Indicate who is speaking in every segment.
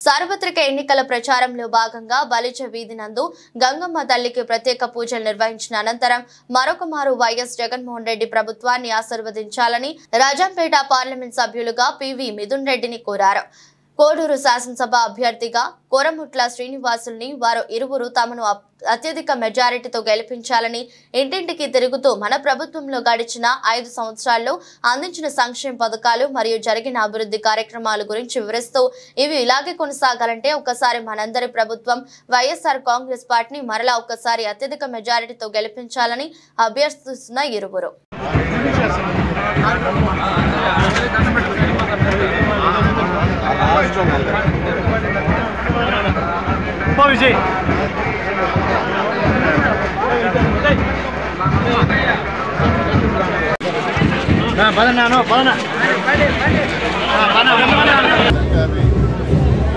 Speaker 1: సార్వత్రిక ఎన్నికల ప్రచారంలో భాగంగా బలిజ వీధి నందు గంగమ్మ తల్లికి ప్రత్యేక పూజలు నిర్వహించిన అనంతరం మరొకమారు వైఎస్ జగన్మోహన్ రెడ్డి ప్రభుత్వాన్ని ఆశీర్వదించాలని రాజంపేట పార్లమెంట్ సభ్యులుగా పివి మిథున్ రెడ్డిని కోరారు. కోడూరు శాసనసభ అభ్యర్థిగా కోరముట్ల శ్రీనివాసుల్ని వారు ఇరువురు తమను అత్యధిక మెజారిటీతో గెలిపించాలని ఇంటింటికి తిరుగుతూ మన ప్రభుత్వంలో గడిచిన 5 సంవత్సరాల్లో అందించిన సంక్షేమ పథకాలు మరియు జరిగిన అభివృద్ధి కార్యక్రమాల గురించి వివరిస్తూ ఇవి ఇలాగే కొనసాగాలంటే ఒకసారి మనందరి ప్రభుత్వం వైఎస్ఆర్ కాంగ్రెస్ పార్టీని మరలా ఒకసారి అత్యధిక మెజారిటీతో గెలిపించాలని అభ్యర్థిస్తున్న ఇరువురు.
Speaker 2: విజయ్ పదనాను పదనా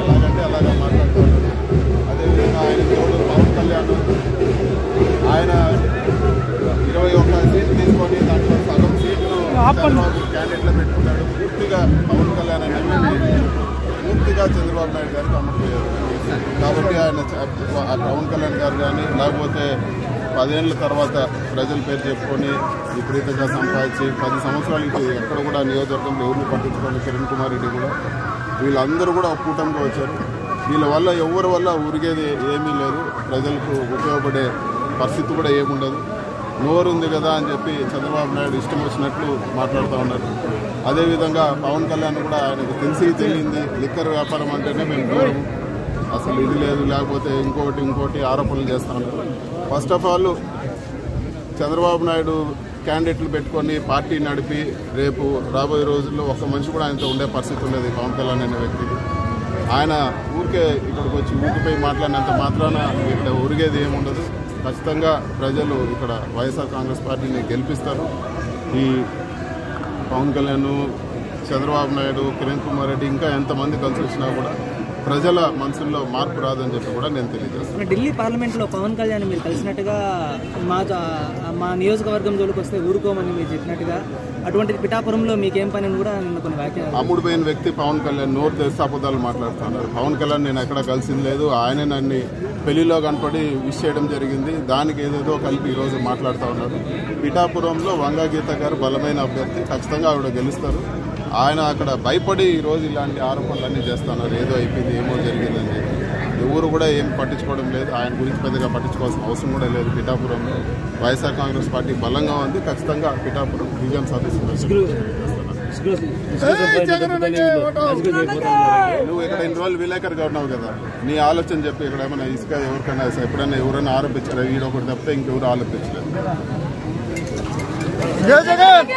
Speaker 3: ఎలాగంటే అలాగా మాట్లాడుతున్నాడు. అదేవిధంగా ఆయన తోడు పవన్ కళ్యాణ్ ఆయన 21 సీట్లు తీసుకొని దాంట్లో సగం సీట్లు చంద్రబాబు క్యాండిడేట్లో పెట్టుకున్నాడు. పూర్తిగా పవన్ కళ్యాణ్ అనేది పూర్తిగా చంద్రబాబు నాయుడు గారికి అమ్మకపోయారు. కాబట్టి ఆయన పవన్ కళ్యాణ్ గారు కానీ లేకపోతే 10 ఏళ్ళ తర్వాత ప్రజల పేరు చెప్పుకొని విపరీతంగా సంపాదించి 10 సంవత్సరాలకి ఎక్కడ కూడా నియోజకవర్గంలో ఎవరిని పట్టించుకోవాలి. కిరణ్ కుమార్ రెడ్డి కూడా వీళ్ళందరూ కూడా ఒక కూటమిగా వచ్చారు. వీళ్ళ వల్ల ఎవరి వల్ల ఉరిగేది ఏమీ లేదు. ప్రజలకు ఉపయోగపడే పరిస్థితి కూడా ఏముండదు. నోరు ఉంది కదా అని చెప్పి చంద్రబాబు నాయుడు ఇష్టం వచ్చినట్లు మాట్లాడుతూ ఉన్నారు. అదేవిధంగా పవన్ కళ్యాణ్ కూడా ఆయనకు తెలిసింది లిక్కర్ వ్యాపారం అంటేనే మేము దూరం, అసలు ఇది లేదు, లేకపోతే ఇంకోటి ఆరోపణలు చేస్తూ ఉన్నారు. First of all Chandrababu Naidu క్యాండిడేట్లు పెట్టుకొని పార్టీ నడిపి రేపు రాబోయే రోజుల్లో ఒక్క మనిషి కూడా ఆయనతో ఉండే పరిస్థితి ఉండేది. పవన్ కళ్యాణ్ అనే వ్యక్తికి ఆయన ఊరికే ఇక్కడికి వచ్చి ఊరికిపోయి మాట్లాడినంత మాత్రాన ఇక్కడ ఉరిగేది ఏముండదు. ఖచ్చితంగా ప్రజలు ఇక్కడ వైఎస్ఆర్ కాంగ్రెస్ పార్టీని గెలిపిస్తారు. ఈ పవన్ కళ్యాణ్, చంద్రబాబు నాయుడు, కిరణ్ కుమార్ రెడ్డి ఇంకా ఎంతమంది కలిసి వచ్చినా కూడా ప్రజల మనసుల్లో మార్పు రాదని చెప్పి కూడా నేను తెలియజేస్తాను.
Speaker 4: ఢిల్లీ పార్లమెంట్లో పవన్ కళ్యాణ్ మీరు కలిసినట్టుగా మా నియోజకవర్గం జోలికి వస్తే ఊరుకోమని మీరు చెప్పినట్టుగా అటువంటి పిఠాపురంలో మీకేం పని కూడా నిన్న కొన్ని వ్యాఖ్యలు.
Speaker 3: అమ్ముడుపోయిన వ్యక్తి పవన్ కళ్యాణ్ నోరు తెరిస్తే అబద్ధాలు మాట్లాడుతున్నారు. పవన్ కళ్యాణ్ నేను ఎక్కడ కలిసింది లేదు. ఆయనే నన్ను పెళ్లిలో కనపడి విష్ చేయడం జరిగింది. దానికి ఏదేదో కలిపి ఈరోజు మాట్లాడుతూ ఉన్నారు. పిఠాపురంలో వంగా గీత గారు బలమైన అభ్యర్థి, ఖచ్చితంగా ఆవిడ గెలుస్తారు. ఆయన అక్కడ భయపడి ఈరోజు ఇలాంటి ఆరోపణలన్నీ చేస్తున్నారు. ఏదో అయిపోయింది, ఏమో జరిగిందని చెప్పి ఎవరు కూడా ఏం పట్టించుకోవడం లేదు. ఆయన గురించి పెద్దగా పట్టించుకోవాల్సిన అవసరం కూడా లేదు. పిఠాపురంలో వైఎస్ఆర్ కాంగ్రెస్ పార్టీ బలంగా ఉంది. ఖచ్చితంగా పిఠాపురం విజయం సాధిస్తుంది. నువ్వు ఇక్కడ ఇన్ని రోజులు విలేకరుగా ఉన్నావు కదా, నీ ఆలోచన చెప్పి ఇక్కడ ఏమైనా ఇసుక ఎవరికైనా ఎప్పుడైనా ఎవరైనా ఆరోపించారా? ఈడొకటి తప్పితే ఇంకెవరు ఆరోపించలేదు.
Speaker 2: జై జగన్.